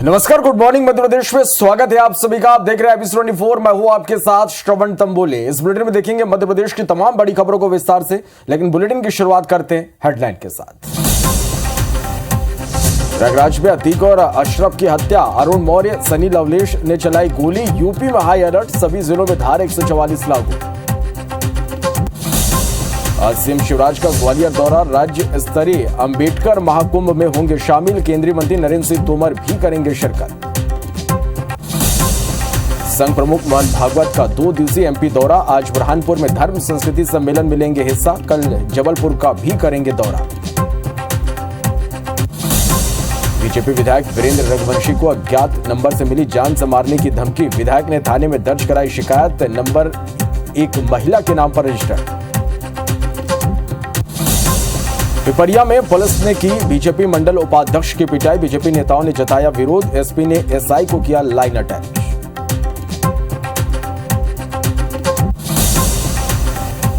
नमस्कार, good morning Madhya Pradesh में स्वागत है आप सभी का। आप देख रहे हैं एपिसोड 24। मैं हूं आपके साथ श्रवण तंबोले। इस बुलेटिन में देखेंगे मध्य प्रदेश की तमाम बड़ी खबरों को विस्तार से, लेकिन बुलेटिन की शुरुआत करते हैं हेडलाइन के साथ। प्रयागराज में अतीक और अशरफ की हत्या, अरुण मौर्य सनी लवलेश ने चलाई गोली। यूपी में हाई अलर्ट, सभी जिलों में धारा 144 लागू। आज सीएम शिवराज का ग्वालियर दौरा, राज्य स्तरीय अंबेडकर महाकुंभ में होंगे शामिल। केंद्रीय मंत्री नरेंद्र सिंह तोमर भी करेंगे शिरकत। संघ प्रमुख मोहन भागवत का 2 दिवसीय एमपी दौरा, आज बुरहानपुर में धर्म संस्कृति सम्मेलन में लेंगे हिस्सा। कल जबलपुर का भी करेंगे दौरा। बीजेपी विधायक वीरेंद्र रघुवंशी को अज्ञात नंबर से मिली जान से मारने की धमकी। विधायक ने थाने में दर्ज कराई शिकायत, नंबर एक महिला के नाम पर रजिस्टर्ड। पिपरिया में पुलिस ने की बीजेपी मंडल उपाध्यक्ष की पिटाई। बीजेपी नेताओं ने जताया विरोध, एसपी ने एसआई को किया लाइन अटैच।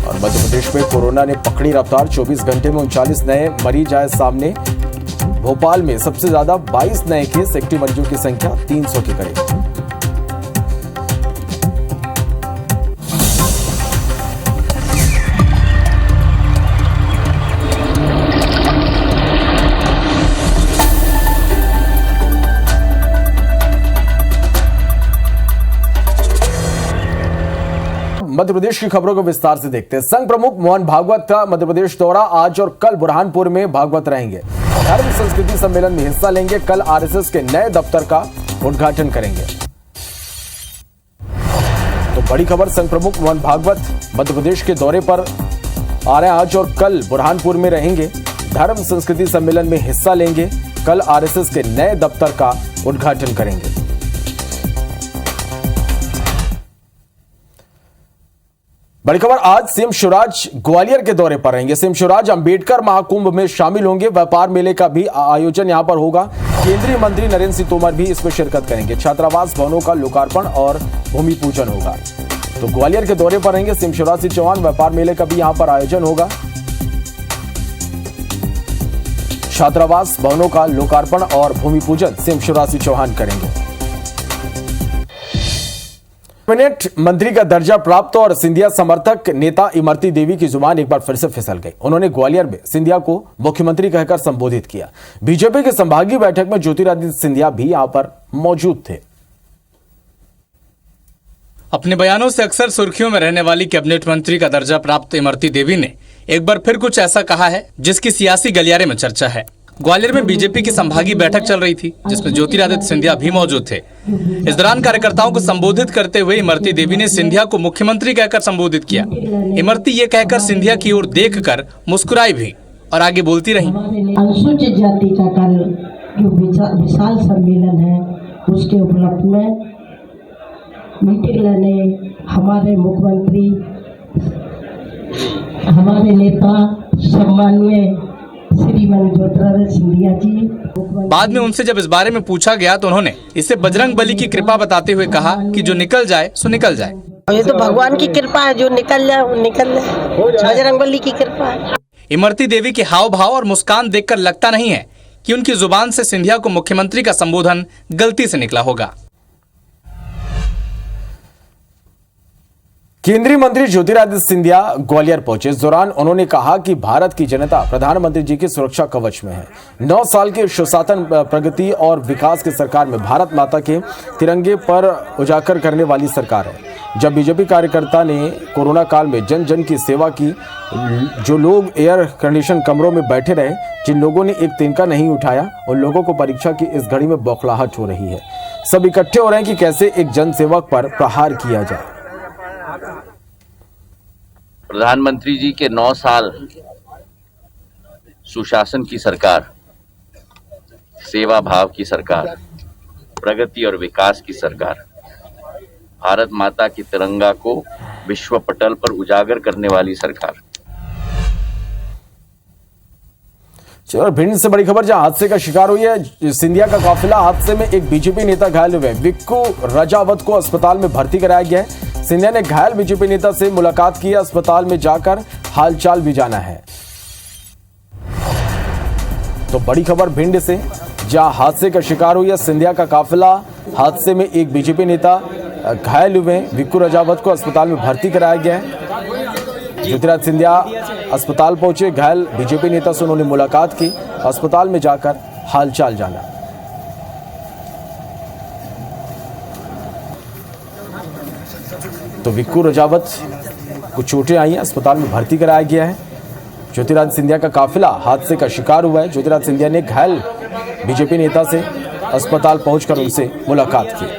और मध्य प्रदेश में कोरोना ने पकड़ी रफ्तार, 24 घंटे में 39 नए मरीज आए सामने। भोपाल में सबसे ज्यादा 22 नए केस, एक्टिव मरीजों की संख्या 300 के करीब। मध्य प्रदेश की खबरों को विस्तार से देखते हैं। संघ प्रमुख मोहन भागवत का मध्य प्रदेश दौरा, आज और कल बुरहानपुर में भागवत रहेंगे। धर्म संस्कृति सम्मेलन में हिस्सा लेंगे। कल आरएसएस के नए दफ्तर का उद्घाटन करेंगे। तो बड़ी खबर, संघ प्रमुख मोहन भागवत मध्य प्रदेश के दौरे पर आ रहे हैं। आज और कल बुरहानपुर में रहेंगे, धर्म संस्कृति सम्मेलन में हिस्सा लेंगे। कल आरएसएस के नए दफ्तर का उद्घाटन करेंगे। बड़ी खबर, आज सीएम शिवराज ग्वालियर के दौरे पर रहेंगे। सीएम शिवराज अंबेडकर महाकुंभ में शामिल होंगे। व्यापार मेले का भी आयोजन यहां पर होगा। केंद्रीय मंत्री नरेंद्र सिंह तोमर भी इसमें शिरकत करेंगे। छात्रावास भवनों का लोकार्पण और भूमि पूजन होगा। तो ग्वालियर के दौरे पर रहेंगे सीएम शिवराज सिंह चौहान। व्यापार मेले का भी यहां पर आयोजन होगा। छात्रावास भवनों का लोकार्पण और भूमि पूजन सीएम शिवराज सिंह चौहान करेंगे। कैबिनेट मंत्री का दर्जा प्राप्त और सिंधिया समर्थक नेता इमरती देवी की जुबान एक बार फिर से फिसल गई। उन्होंने ग्वालियर में सिंधिया को मुख्यमंत्री कहकर संबोधित किया। बीजेपी के संभागीय बैठक में ज्योतिरादित्य सिंधिया भी यहां पर मौजूद थे। अपने बयानों से अक्सर सुर्खियों में रहने वाली कैबिनेट मंत्री का दर्जा प्राप्त इमरती देवी ने एक बार फिर कुछ ऐसा कहा है जिसकी सियासी गलियारे में चर्चा है। ग्वालियर में बीजेपी की संभागीय बैठक चल रही थी, जिसमें ज्योतिरादित्य सिंधिया भी मौजूद थे। इस दौरान कार्यकर्ताओं को संबोधित करते हुए इमरती देवी ने सिंधिया को मुख्यमंत्री कहकर संबोधित किया। इमरती ये कहकर सिंधिया की ओर देखकर मुस्कुराई भी और आगे बोलती रही। अनुसूचित जाति का कल जो विशाल सम्मेलन है, उसके उपलक्ष्य में मीटिंग लेने हमारे मुख्यमंत्री, हमारे नेता सम्माननीय श्रीमान ज्योतिरादित्य सिंधिया जी। बाद में उनसे जब इस बारे में पूछा गया तो उन्होंने इसे बजरंग बली की कृपा बताते हुए कहा कि जो निकल जाए सो निकल जाए। ये तो भगवान की कृपा है, जो निकल जाए वो निकल जाए, बजरंग बली की कृपा है। इमरती देवी के हाव भाव और मुस्कान देखकर लगता नहीं है कि उनकी जुबान से सिंधिया को मुख्यमंत्री का संबोधन गलती से निकला होगा। केंद्रीय मंत्री ज्योतिरादित्य सिंधिया ग्वालियर पहुंचे। इस दौरान उन्होंने कहा कि भारत की जनता प्रधानमंत्री जी की सुरक्षा कवच में है। 9 साल के सुशासन, प्रगति और विकास की सरकार में भारत माता के तिरंगे पर उजागर करने वाली सरकार है। जब बीजेपी कार्यकर्ता ने कोरोना काल में जन जन की सेवा की, जो लोग एयर कंडीशन कमरों में बैठे रहे, जिन लोगों ने एक तिनका नहीं उठाया, उन लोगों को परीक्षा की इस घड़ी में बौखलाहट हो रही है। सब इकट्ठे हो रहे हैं कि कैसे एक जनसेवक पर प्रहार किया जाए। प्रधानमंत्री जी के 9 साल सुशासन की सरकार, सेवा भाव की सरकार, प्रगति और विकास की सरकार, भारत माता की तिरंगा को विश्व पटल पर उजागर करने वाली सरकार। चलो भिंड से बड़ी खबर, जहां हादसे का शिकार हुई है सिंधिया का काफिला। हादसे में एक बीजेपी नेता घायल हुए। विक्कू रजावत को अस्पताल में भर्ती कराया गया है। सिंधिया ने घायल बीजेपी नेता से मुलाकात की। अस्पताल में जाकर हालचाल भी जाना है। तो बड़ी खबर भिंड से, जहां हादसे का शिकार हुई है सिंधिया का काफिला। हादसे में एक बीजेपी नेता घायल हुए। विक्कू रजावत को अस्पताल में भर्ती कराया गया है। ज्योतिराज सिंधिया अस्पताल पहुंचे। घायल बीजेपी नेता से उन्होंने मुलाकात की, अस्पताल में जाकर हालचाल जाना। तो विक्कू रजावत को चोटें आई हैं, अस्पताल में भर्ती कराया गया है। ज्योतिराज सिंधिया का काफिला हादसे का शिकार हुआ है। ज्योतिराज सिंधिया ने घायल बीजेपी नेता से अस्पताल पहुंचकर उनसे मुलाकात की।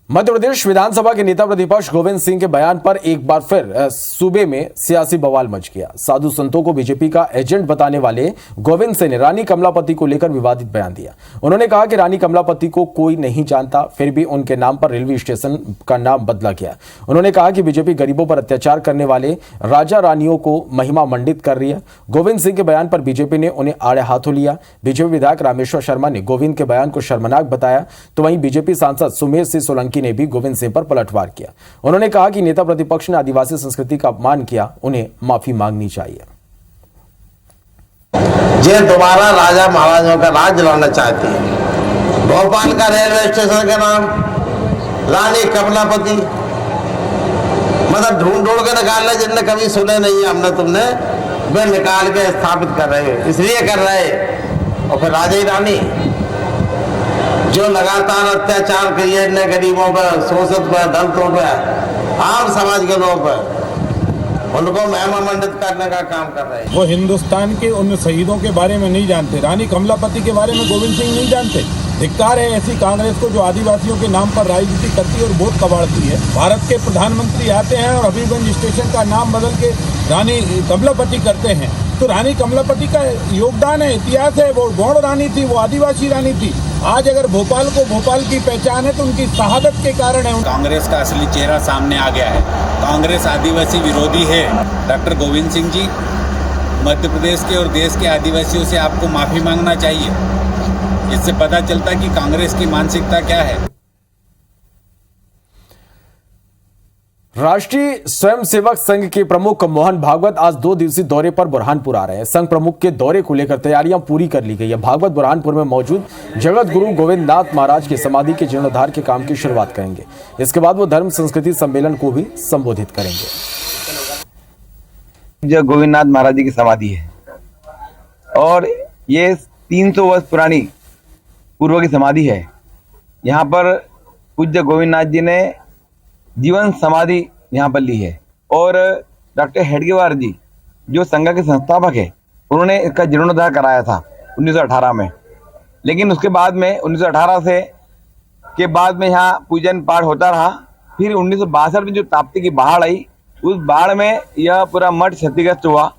मध्य प्रदेश विधानसभा के नेता प्रतिपक्ष गोविंद सिंह के बयान पर एक बार फिर सूबे में सियासी बवाल मच गया। साधु संतों को बीजेपी का एजेंट बताने वाले गोविंद सिंह ने रानी कमलापति को लेकर विवादित बयान दिया। उन्होंने कहा कि रानी कमलापति को कोई नहीं जानता, फिर भी उनके नाम पर रेलवे स्टेशन का नाम बदला गया। उन्होंने कहा कि बीजेपी गरीबों पर अत्याचार करने वाले राजा रानियों को महिमा मंडित कर रही है। गोविंद सिंह के बयान पर बीजेपी ने उन्हें आड़े हाथों लिया। बीजेपी विधायक रामेश्वर शर्मा ने गोविंद के बयान को शर्मनाक बताया, तो वहीं बीजेपी सांसद सुमेर सिंह सोलंकी ने भी गोविंद सिंह पर पलटवार किया। उन्होंने कहा कि नेता प्रतिपक्ष ने आदिवासी संस्कृति का अपमान किया, उन्हें माफी मांगनी चाहिए। ये दोबारा राजा महाराजाओं का राज लाना चाहती है। भोपाल का रेलवे स्टेशन का नाम रानी कमलापति, मतलब ढूंढ के निकालने जिनने कभी सुने नहीं हमने तुमने, वे निकाल के स्थापित कर रहे हैं, इसलिए कर रहे हैं। और फिर राजा ही रानी जो लगातार अत्याचार किए इतने गरीबों पर, शोषित पर, दलितों पर, आम समाज के लोगों पर, उनको महिमा मंडित करने का काम कर रहे हैं। वो हिंदुस्तान के उन शहीदों के बारे में नहीं जानते, रानी कमलापति के बारे में गोविंद सिंह नहीं जानते। धिक्कार है ऐसी कांग्रेस को जो आदिवासियों के नाम पर राजनीति करती है और वोट कबाड़ती है। भारत के प्रधानमंत्री आते हैं और हबीबगंज स्टेशन का नाम बदल के रानी कमलापति करते हैं। तो रानी कमलापति का योगदान है, इतिहास है। वो गौड़ रानी थी, वो आदिवासी रानी थी। आज अगर भोपाल को भोपाल की पहचान है तो उनकी शहादत के कारण है। कांग्रेस का असली चेहरा सामने आ गया है। कांग्रेस आदिवासी विरोधी है। डॉक्टर गोविंद सिंह जी, मध्य प्रदेश के और देश के आदिवासियों से आपको माफी मांगना चाहिए। इससे पता चलता है कि कांग्रेस की मानसिकता क्या है। राष्ट्रीय स्वयंसेवक संघ के प्रमुख मोहन भागवत आज 2 दिवसीय दौरे पर बुरहानपुर आ रहे हैं। संघ प्रमुख के दौरे को लेकर तैयारियां पूरी कर ली गई है। भागवत बुरहानपुर में मौजूद जगत गुरु गोविंद नाथ महाराज की समाधि के जीर्णोद्धार के काम की शुरुआत करेंगे। इसके बाद वो धर्म संस्कृति सम्मेलन को भी संबोधित करेंगे। जो गोविंद नाथ महाराज जी की समाधि है और ये 300 वर्ष पुरानी पूर्व की समाधि है। यहाँ पर पूज्य गोविंद नाथ जी ने जीवन समाधि यहाँ पर ली है। और डॉक्टर हेडगेवार जी जो संघ के संस्थापक है, उन्होंने इसका जीर्णोद्धार कराया था 1918 में। लेकिन उसके बाद में 1918 से के बाद में यहाँ पूजन पाठ होता रहा। फिर 1962 में जो ताप्ती की बाढ़ आई, उस बाढ़ में यह पूरा मठ क्षतिग्रस्त हुआ।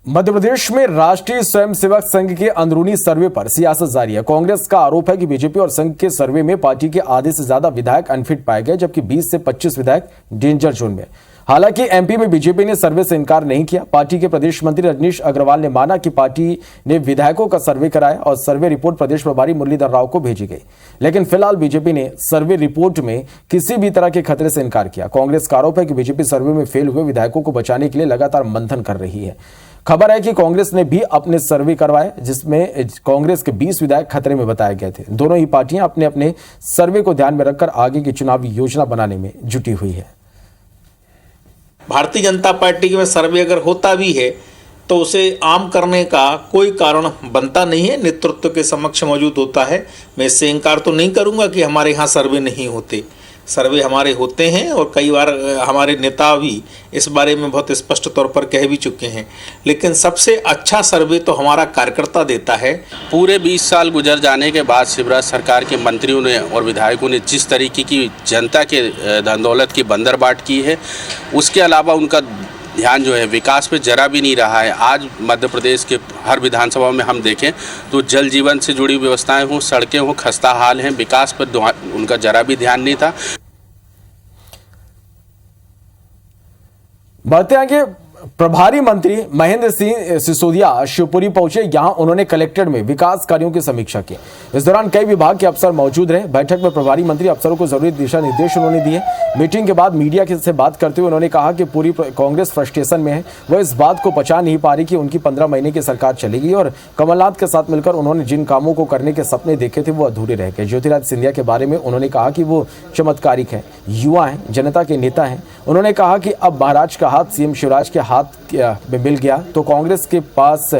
मध्य प्रदेश में राष्ट्रीय स्वयंसेवक संघ के अंदरूनी सर्वे पर सियासत जारी है। कांग्रेस का आरोप है कि बीजेपी और संघ के सर्वे में पार्टी के आधे से ज्यादा विधायक अनफिट पाए गए, जबकि 20 से 25 विधायक डेंजर जोन में। हालांकि एमपी में बीजेपी ने सर्वे से इनकार नहीं किया। पार्टी के प्रदेश मंत्री रजनीश अग्रवाल ने माना कि पार्टी ने विधायकों का सर्वे कराया और सर्वे रिपोर्ट प्रदेश प्रभारी मुरलीधर राव को भेजी गई। लेकिन फिलहाल बीजेपी ने सर्वे रिपोर्ट में किसी भी तरह के खतरे से इनकार किया। कांग्रेस का आरोप है कि बीजेपी सर्वे में फेल हुए विधायकों को बचाने के लिए लगातार मंथन कर रही है। खबर है कि कांग्रेस ने भी अपने सर्वे करवाए, जिसमें कांग्रेस के 20 विधायक खतरे में बताए गए थे। दोनों ही पार्टियां अपने अपने सर्वे को ध्यान में रखकर आगे की चुनावी योजना बनाने में जुटी हुई है। भारतीय जनता पार्टी में सर्वे अगर होता भी है तो उसे आम करने का कोई कारण बनता नहीं है, नेतृत्व के समक्ष मौजूद होता है। मैं इससे इनकार तो नहीं करूंगा कि हमारे यहाँ सर्वे नहीं होते, सर्वे हमारे होते हैं और कई बार हमारे नेता भी इस बारे में बहुत स्पष्ट तौर पर कह भी चुके हैं। लेकिन सबसे अच्छा सर्वे तो हमारा कार्यकर्ता देता है। पूरे 20 साल गुजर जाने के बाद शिवराज सरकार के मंत्रियों ने और विधायकों ने जिस तरीके की जनता के धन दौलत की बंदरबाट की है, उसके अलावा उनका ध्यान जो है विकास पे जरा भी नहीं रहा है। आज मध्य प्रदेश के हर विधानसभा में हम देखें तो जल जीवन से जुड़ी व्यवस्थाएं हों, सड़कें हों, खस्ता हाल हैं, विकास पर उनका जरा भी ध्यान नहीं था। बढ़ते आगे प्रभारी मंत्री महेंद्र सिंह सिसोदिया शिवपुरी पहुंचे। यहां उन्होंने कलेक्ट्रेट में विकास कार्यों की समीक्षा की। इस दौरान कई विभाग के अफसर मौजूद रहे। बैठक में प्रभारी मंत्री अफसरों को जरूरी दिशा निर्देश उन्होंने दिए। मीटिंग के बाद मीडिया से बात करते हुए उन्होंने कहा कि पूरी कांग्रेस फ्रस्ट्रेशन में है। वह इस बात को पचा नहीं पा रही कि उनकी 15 महीने की सरकार चलेगी और कमलनाथ के साथ मिलकर उन्होंने जिन कामों को करने के सपने देखे थे वो अधूरे रह गए। ज्योतिरादित्य सिंधिया के बारे में उन्होंने कहा कि वो चमत्कारिक है, युवा हैं, जनता के नेता हैं। उन्होंने कहा कि अब महाराज का हाथ सीएम शिवराज के हाथ में मिल गया तो कांग्रेस के पास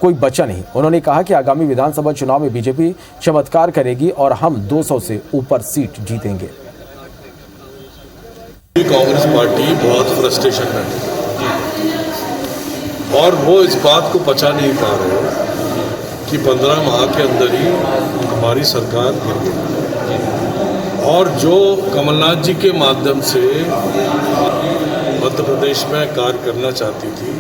कोई बचा नहीं। उन्होंने कहा कि आगामी विधानसभा चुनाव में बीजेपी चमत्कार करेगी और हम 200 से ऊपर सीट जीतेंगे। कांग्रेस पार्टी बहुत फ्रस्ट्रेशन में है और वो इस बात को पचा नहीं पा रहे कि 15 माह के अंदर ही हमारी सरकार गिर गई और जो कमलनाथ जी के माध्यम से मध्य प्रदेश में कार्य करना चाहती थी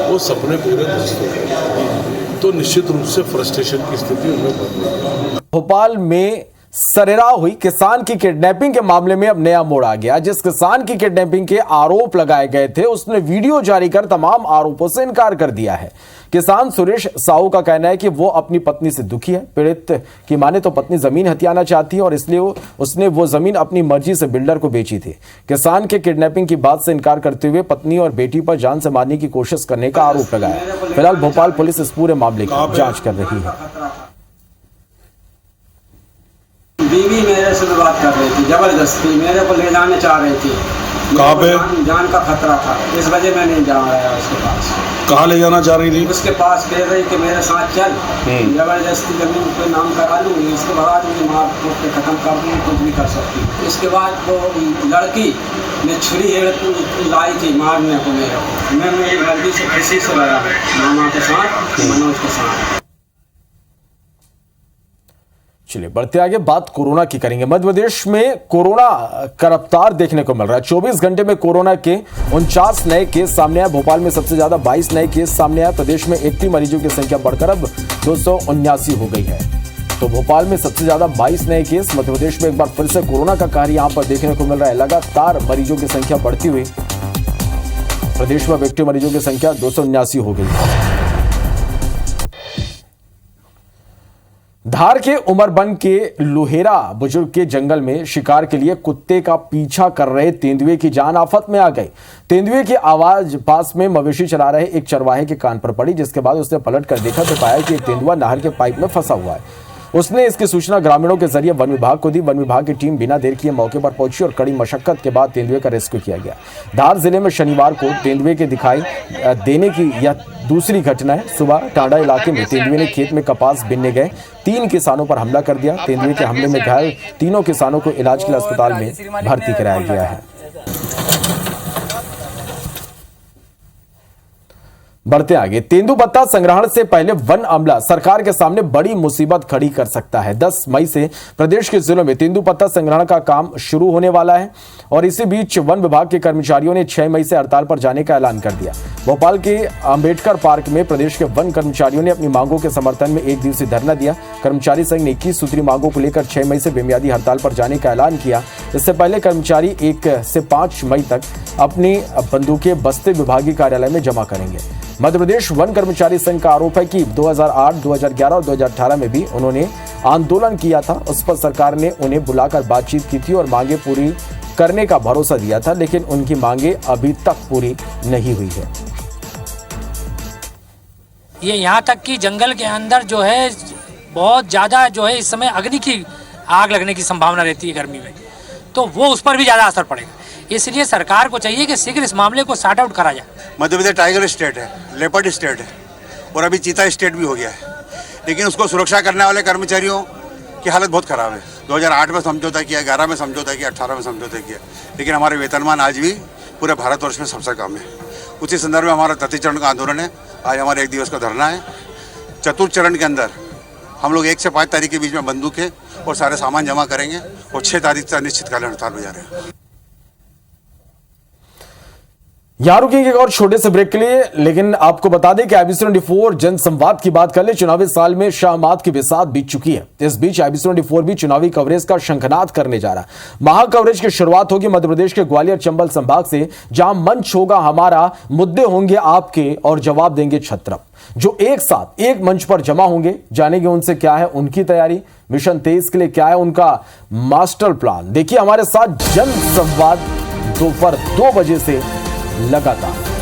वो सपने पूरे ध्वस्त हो गए। तो निश्चित रूप से फ्रस्ट्रेशन की स्थिति उनमें बन गई। भोपाल में सरेराह हुई किसान की किडनैपिंग के मामले में अब नया मोड़ आ गया। जिस किसान की किडनैपिंग के आरोप लगाए गए थे उसने वीडियो जारी कर तमाम आरोपों से इनकार कर दिया है। किसान सुरेश साहू का कहना है कि वो अपनी पत्नी से दुखी है। पीड़ित की माने तो पत्नी जमीन हथियाना चाहती है और इसलिए उसने वो जमीन अपनी मर्जी से बिल्डर को बेची थी। किसान के किडनैपिंग की बात से इनकार करते हुए पत्नी और बेटी पर जान से मारने की कोशिश करने का आरोप लगाया। फिलहाल भोपाल पुलिस इस पूरे मामले की जांच कर रही है। बीवी मेरे से बात कर रही थी, जबरदस्ती मेरे को ले जाने चाह रही थी। कहाँ पे? जान का खतरा था, इस वजह मैं नहीं जा रहा उसके पास। कहाँ ले जाना चाह रही थी? उसके पास कह रही कि मेरे साथ चल, जबरदस्ती जमीन पे नाम करा लूँगी, इसके बाद मुझे मार फूट के खत्म कर दूँगी, कुछ भी कर सकती। इसके बाद वो लड़की ने छुरी लाई थी मारने को मेरे को। मैं मेरी मर्जी से किसी से लड़ा मामा के साथ, मनोज के साथ। चलिए बढ़ते आगे, बात कोरोना की करेंगे। मध्य प्रदेश में कोरोना का रफ्तार देखने को मिल रहा है। 24 घंटे में कोरोना के 49 नए केस सामने आए। भोपाल में सबसे ज्यादा 22 नए केस सामने आए। प्रदेश में एक्टिव मरीजों की संख्या बढ़कर अब 279 हो गई है। तो भोपाल में सबसे ज्यादा 22 नए केस। मध्य प्रदेश में एक बार फिर से कोरोना का कहर यहां पर देखने को मिल रहा है। लगातार मरीजों की संख्या बढ़ती हुई प्रदेश में एक्टिव मरीजों की संख्या 279 हो गई है। धार के उमरबन के लुहेरा बुजुर्ग के जंगल में शिकार के लिए कुत्ते का पीछा कर रहे तेंदुए की जान आफत में आ गई। तेंदुए की आवाज पास में मवेशी चला रहे एक चरवाहे के कान पर पड़ी, जिसके बाद उसने पलट कर देखा तो पाया कि एक तेंदुआ नहर के पाइप में फंसा हुआ है। उसने इसकी सूचना ग्रामीणों के जरिए वन विभाग को दी। वन विभाग की टीम बिना देर किए मौके पर पहुंची और कड़ी मशक्कत के बाद तेंदुए का रेस्क्यू किया गया। धार जिले में शनिवार को तेंदुए के दिखाई देने की यह दूसरी घटना है। सुबह टांडा इलाके में तेंदुए ने खेत में कपास बीनने गए 3 किसानों पर हमला कर दिया। तेंदुए के हमले में घायल तीनों किसानों को इलाज के लिए अस्पताल में भर्ती कराया गया है। बढ़ते आगे, तेंदुपत्ता संग्रहण से पहले वन अमला सरकार के सामने बड़ी मुसीबत खड़ी कर सकता है। 10 मई से प्रदेश के जिलों में तेंदुपत्ता संग्रहण का काम शुरू होने वाला है और इसी बीच वन विभाग के कर्मचारियों ने 6 मई से हड़ताल पर जाने का ऐलान कर दिया। भोपाल के अंबेडकर पार्क में प्रदेश के वन कर्मचारियों ने अपनी मांगों के समर्थन में 1 दिवसीय धरना दिया। कर्मचारी संघ ने 21 सूत्री मांगों को लेकर 6 मई से बेमियादी हड़ताल पर जाने का ऐलान किया। इससे पहले कर्मचारी 1 से 5 मई तक अपनी बंदूकें बस्ते विभागीय कार्यालय में जमा करेंगे। मध्य प्रदेश वन कर्मचारी संघ का आरोप है कि 2008, 2011 और 2018 में भी उन्होंने आंदोलन किया था। उस पर सरकार ने उन्हें बुलाकर बातचीत की थी और मांगे पूरी करने का भरोसा दिया था, लेकिन उनकी मांगे अभी तक पूरी नहीं हुई है। ये यहाँ तक कि जंगल के अंदर जो है बहुत ज़्यादा जो है इस समय अग्नि की आग लगने की संभावना रहती है गर्मी में, तो वो उस पर भी ज़्यादा असर पड़ेगा। इसलिए सरकार को चाहिए कि शीघ्र इस मामले को सॉर्ट आउट करा जाए। मध्य प्रदेश टाइगर स्टेट है, लेपर्ड स्टेट है और अभी चीता स्टेट भी हो गया है, लेकिन उसको सुरक्षा करने वाले कर्मचारियों की हालत बहुत ख़राब है। 2008 में समझौता किया, 11 में समझौता किया, 18 में समझौता किया, लेकिन हमारे वेतनमान आज भी पूरे भारतवर्ष में सबसे कम है। उसी संदर्भ में हमारा तृतीय चरण का आंदोलन है। आज हमारे 1 दिवस का धरना है। चतुर्थ चरण के अंदर हम लोग 1 से 5 तारीख के बीच में बंदूकें और सारे सामान जमा करेंगे और 6 तारीख से अनिश्चितकालीन हड़ताल हो जा रहे हैं। यहाँ रुकेंगे एक और छोटे से ब्रेक के लिए, लेकिन आपको बता दें कि IBC 24 जनसंवाद की बात कर ले। चुनावी साल में शाहमाद की बिसात बीत चुकी है। इस बीच IBC 24 भी चुनावी कवरेज का शंखनाद करने जा रहा है। महा कवरेज की शुरुआत होगी मध्य प्रदेश के ग्वालियर चंबल संभाग से, जहां मंच होगा हमारा, मुद्दे होंगे आपके और जवाब देंगे छत्रप, जो एक साथ एक मंच पर जमा होंगे। जानेंगे उनसे क्या है उनकी तैयारी, मिशन 23 के लिए क्या है उनका मास्टर प्लान। देखिए हमारे साथ जनसंवाद दोपहर 2 बजे से लगातार।